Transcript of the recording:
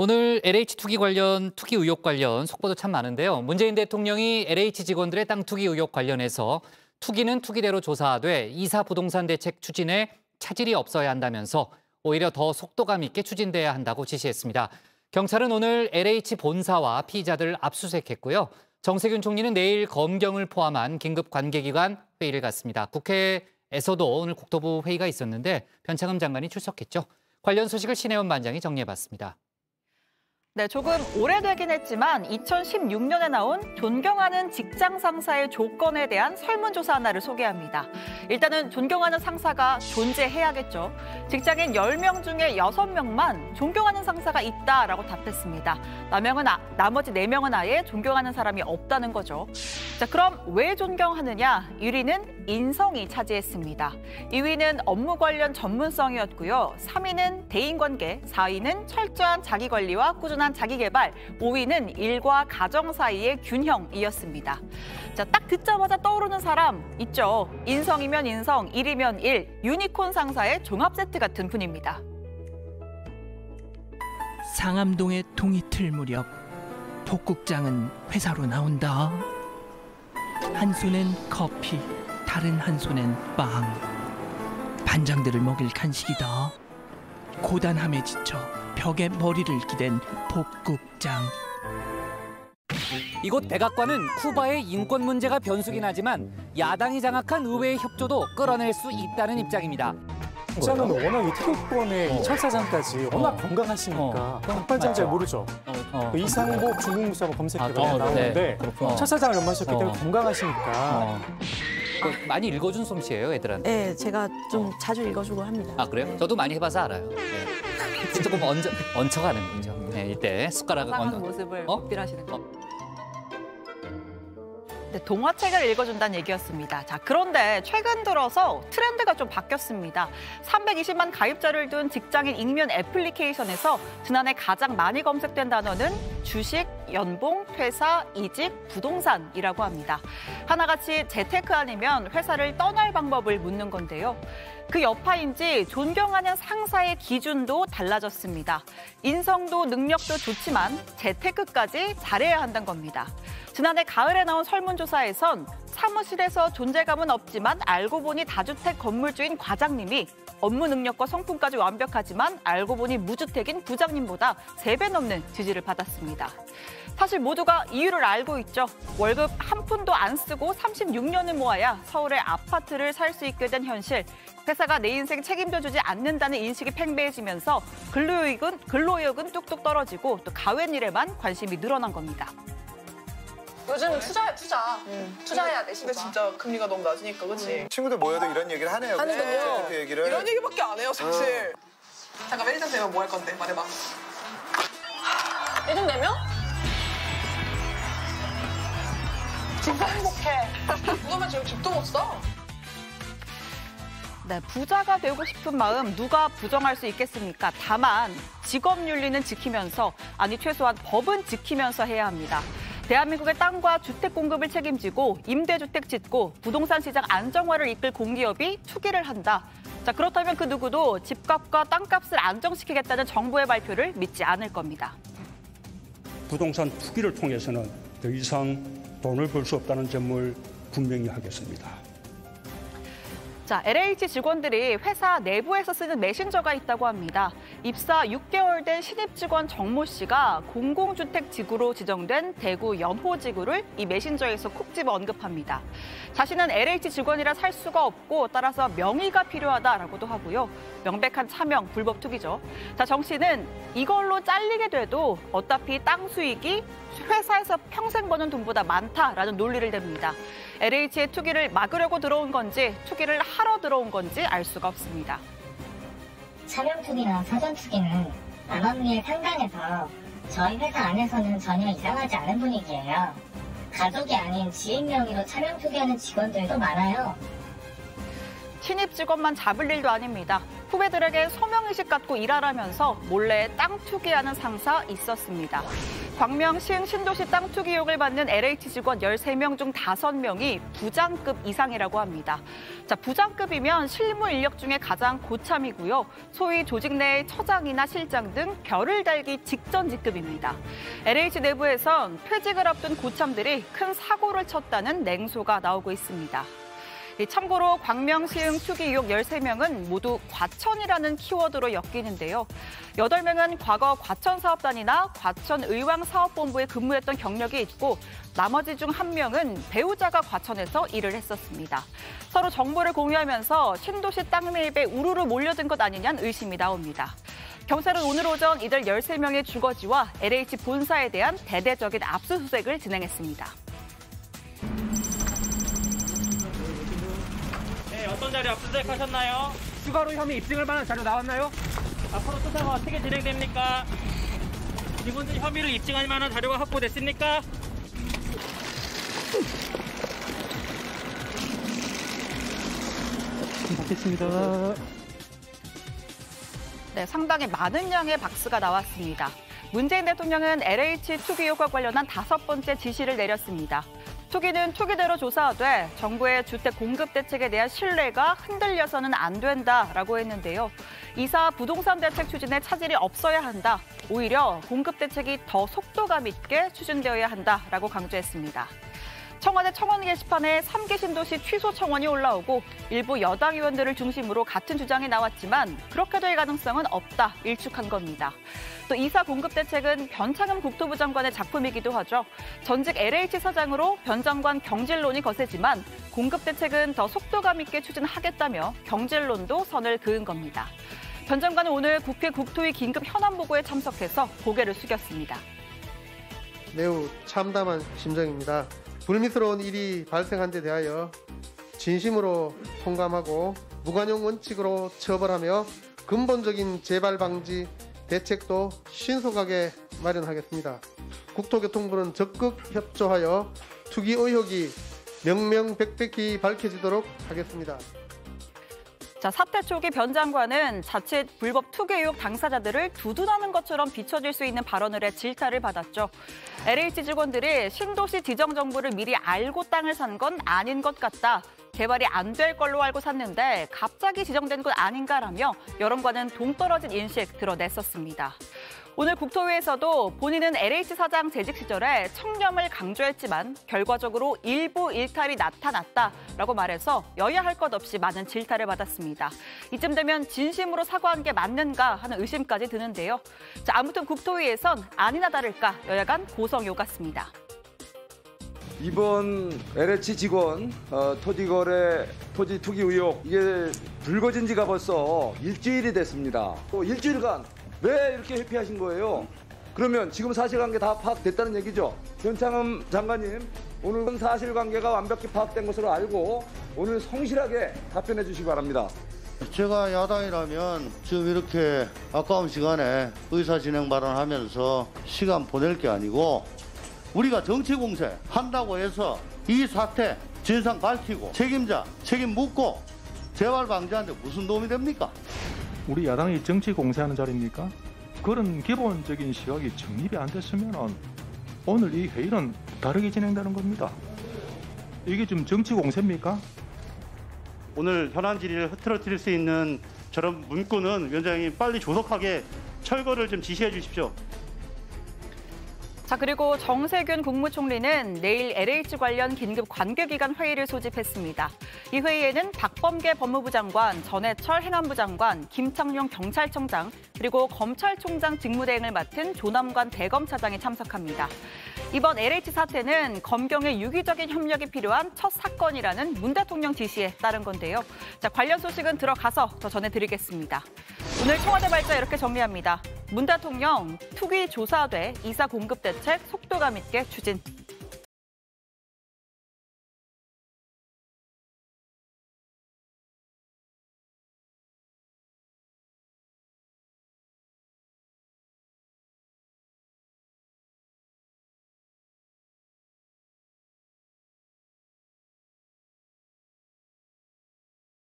오늘 LH 투기 의혹 관련 속보도 참 많은데요. 문재인 대통령이 LH 직원들의 땅 투기 의혹 관련해서 투기는 투기대로 조사하되 이사 부동산 대책 추진에 차질이 없어야 한다면서 오히려 더 속도감 있게 추진돼야 한다고 지시했습니다. 경찰은 오늘 LH 본사와 피의자들 압수수색했고요. 정세균 총리는 내일 검경을 포함한 긴급 관계기관 회의를 갖습니다. 국회에서도 오늘 국토부 회의가 있었는데 변창흠 장관이 출석했죠. 관련 소식을 신혜원 반장이 정리해봤습니다. 네, 조금 오래되긴 했지만 2016년에 나온 존경하는 직장 상사의 조건에 대한 설문조사 하나를 소개합니다. 일단은 존경하는 상사가 존재해야겠죠. 직장인 10명 중에 6명만 존경하는 상사가 있다라고 답했습니다. 나머지 4명은 아예 존경하는 사람이 없다는 거죠. 자, 그럼 왜 존경하느냐? 1위는 인성이 차지했습니다. 2위는 업무 관련 전문성이었고요. 3위는 대인관계, 4위는 철저한 자기관리와 꾸준한 자기개발, 5위는 일과 가정 사이의 균형이었습니다. 자, 딱 듣자마자 떠오르는 사람 있죠. 인성이면 인성, 1이면 1, 유니콘 상사의 종합 세트 같은 분입니다. 상암동의 동이틀 무렵 복국장은 회사로 나온다. 한 손엔 커피, 다른 한 손엔 빵. 반장들을 먹일 간식이다. 고단함에 지쳐 벽에 머리를 기댄 복국장. 이곳 백악관은 쿠바의 인권 문제가 변수긴 하지만 야당이 장악한 의회의 협조도 끌어낼 수 있다는 입장입니다. 국장은 워낙 이 태극권의 첫 사장까지 워낙 건강하시니까 백발장 잘 모르죠. 이상복 중국무사 검색해보면 나오는데 첫 사장을 연마하셨기 때문에 건강하시니까. 많이 읽어준 솜씨예요, 애들한테. 네, 제가 좀 자주 읽어주고 합니다. 아, 그래요? 저도 많이 해봐서 알아요. 네. 조금 얹혀가는 거죠. 네, 이때 숟가락을 상한 모습을 어필하시는 거. 네, 동화책을 읽어준다는 얘기였습니다. 자, 그런데 최근 들어서 트렌드가 좀 바뀌었습니다. 320만 가입자를 둔 직장인 익명 애플리케이션에서 지난해 가장 많이 검색된 단어는 주식, 연봉, 퇴사, 이직, 부동산이라고 합니다. 하나같이 재테크 아니면 회사를 떠날 방법을 묻는 건데요. 그 여파인지 존경하는 상사의 기준도 달라졌습니다. 인성도 능력도 좋지만 재테크까지 잘해야 한다는 겁니다. 지난해 가을에 나온 설문조사에선 사무실에서 존재감은 없지만 알고 보니 다주택 건물주인 과장님이 업무 능력과 성품까지 완벽하지만 알고 보니 무주택인 부장님보다 3배 넘는 지지를 받았습니다. 사실 모두가 이유를 알고 있죠. 월급 한 푼도 안 쓰고 36년을 모아야 서울의 아파트를 살 수 있게 된 현실. 회사가 내 인생 책임져주지 않는다는 인식이 팽배해지면서 근로의욕은 뚝뚝 떨어지고 또 가웬일에만 관심이 늘어난 겁니다. 요즘은 투자해야 돼, 진짜. 근데 진짜 금리가 너무 낮으니까, 그치? 친구들 모여도 이런 얘기를 하네요. 재테크 얘기를. 이런 얘기밖에 안 해요, 사실. 잠깐만, 1등 되면 뭐 할 건데? 말해봐. 1등 되면? 진짜 행복해. 그거만 지금 집도 못 사. 네, 부자가 되고 싶은 마음 누가 부정할 수 있겠습니까? 다만 직업 윤리는 지키면서, 아니 최소한 법은 지키면서 해야 합니다. 대한민국의 땅과 주택 공급을 책임지고 임대주택 짓고 부동산 시장 안정화를 이끌 공기업이 투기를 한다. 자, 그렇다면 그 누구도 집값과 땅값을 안정시키겠다는 정부의 발표를 믿지 않을 겁니다. 부동산 투기를 통해서는 더 이상 돈을 벌 수 없다는 점을 분명히 하겠습니다. 자, LH 직원들이 회사 내부에서 쓰는 메신저가 있다고 합니다. 입사 6개월 된 신입 직원 정모 씨가 공공주택 지구로 지정된 대구 연호지구를 이 메신저에서 콕 집어 언급합니다. 자신은 LH 직원이라 살 수가 없고 따라서 명의가 필요하다라고도 하고요. 명백한 차명, 불법 투기죠. 자, 정 씨는 이걸로 잘리게 돼도 어차피 땅 수익이 회사에서 평생 버는 돈보다 많다라는 논리를 댑니다. LH의 투기를 막으려고 들어온 건지 투기를 하러 들어온 건지 알 수가 없습니다. 차명 투기나 사전 투기는 암암리에 상당해서 저희 회사 안에서는 전혀 이상하지 않은 분위기예요. 가족이 아닌 지인 명의로 차명 투기하는 직원들도 많아요. 신입 직원만 잡을 일도 아닙니다. 후배들에게 소명의식 갖고 일하라면서 몰래 땅 투기하는 상사 있었습니다. 광명 시흥 신도시 땅 투기 의혹을 받는 LH 직원 13명 중 5명이 부장급 이상이라고 합니다. 자, 부장급이면 실무 인력 중에 가장 고참이고요. 소위 조직 내의 처장이나 실장 등 별을 달기 직전 직급입니다. LH 내부에선 퇴직을 앞둔 고참들이 큰 사고를 쳤다는 냉소가 나오고 있습니다. 참고로 광명 시흥 투기 의혹 13명은 모두 과천이라는 키워드로 엮이는데요. 8명은 과거 과천사업단이나 과천의왕사업본부에 근무했던 경력이 있고 나머지 중 1명은 배우자가 과천에서 일을 했었습니다. 서로 정보를 공유하면서 신도시 땅 매입에 우르르 몰려든 것 아니냐는 의심이 나옵니다. 경찰은 오늘 오전 이들 13명의 주거지와 LH 본사에 대한 대대적인 압수수색을 진행했습니다. 어떤 자료 압수수색하셨나요? 추가로 혐의 입증할 만한 자료 나왔나요? 앞으로 수사가 어떻게 진행됩니까? 직원들이 혐의를 입증할 만한 자료가 확보됐습니까? 받겠습니다. 네, 상당히 많은 양의 박수가 나왔습니다. 문재인 대통령은 LH 투기 의혹과 관련한 5번째 지시를 내렸습니다. 투기는 투기대로 조사하되 정부의 주택 공급 대책에 대한 신뢰가 흔들려서는 안 된다라고 했는데요. 이사 부동산 대책 추진에 차질이 없어야 한다. 오히려 공급 대책이 더 속도감 있게 추진되어야 한다라고 강조했습니다. 청와대 청원 게시판에 3기 신도시 취소 청원이 올라오고 일부 여당 의원들을 중심으로 같은 주장이 나왔지만 그렇게 될 가능성은 없다 일축한 겁니다. 또 이사 공급 대책은 변창흠 국토부 장관의 작품이기도 하죠. 전직 LH 사장으로 변 장관 경질론이 거세지만 공급 대책은 더 속도감 있게 추진하겠다며 경질론도 선을 그은 겁니다. 변 장관은 오늘 국회 국토위 긴급 현안 보고에 참석해서 고개를 숙였습니다. 매우 참담한 심정입니다. 불미스러운 일이 발생한 데 대하여 진심으로 통감하고 무관용 원칙으로 처벌하며 근본적인 재발 방지 대책도 신속하게 마련하겠습니다. 국토교통부는 적극 협조하여 투기 의혹이 명명백백히 밝혀지도록 하겠습니다. 자, 사태 초기 변 장관은 자칫 불법 투기 의혹 당사자들을 두둔하는 것처럼 비춰질 수 있는 발언을 해 질타를 받았죠. LH 직원들이 신도시 지정 정보를 미리 알고 땅을 산 건 아닌 것 같다. 개발이 안 될 걸로 알고 샀는데 갑자기 지정된 것 아닌가라며 여론과는 동떨어진 인식 드러냈었습니다. 오늘 국토위에서도 본인은 LH 사장 재직 시절에 청렴을 강조했지만 결과적으로 일부 일탈이 나타났다라고 말해서 여야 할 것 없이 많은 질타를 받았습니다. 이쯤 되면 진심으로 사과한 게 맞는가 하는 의심까지 드는데요. 자, 아무튼 국토위에선 아니나 다를까 여야 간 고성이 오갔습니다. 이번 LH 직원 토지 거래, 토지 투기 의혹 이게 불거진 지가 벌써 일주일이 됐습니다. 또 일주일간 왜 이렇게 회피하신 거예요? 그러면 지금 사실관계 다 파악됐다는 얘기죠? 변창흠 장관님, 오늘은 사실관계가 완벽히 파악된 것으로 알고 오늘 성실하게 답변해 주시기 바랍니다. 제가 야당이라면 지금 이렇게 아까운 시간에 의사진행 발언하면서 시간 보낼 게 아니고 우리가 정치공세 한다고 해서 이 사태 진상 밝히고 책임자 책임 묻고 재발 방지하는데 무슨 도움이 됩니까? 우리 야당이 정치 공세하는 자리입니까? 그런 기본적인 시각이 정립이 안 됐으면 오늘 이 회의는 다르게 진행되는 겁니다. 이게 좀 정치 공세입니까? 오늘 현안 질의를 흐트러뜨릴 수 있는 저런 문구는 위원장님 빨리 조속하게 철거를 좀 지시해 주십시오. 자, 그리고 정세균 국무총리는 내일 LH 관련 긴급 관계기관 회의를 소집했습니다. 이 회의에는 박범계 법무부 장관, 전해철 행안부 장관, 김창룡 경찰청장, 그리고 검찰총장 직무대행을 맡은 조남관 대검차장이 참석합니다. 이번 LH 사태는 검경의 유기적인 협력이 필요한 첫 사건이라는 문 대통령 지시에 따른 건데요. 자, 관련 소식은 들어가서 더 전해드리겠습니다. 오늘 청와대 발자 이렇게 정리합니다. 문 대통령 투기 조사돼 이사 공급 대책 속도감 있게 추진.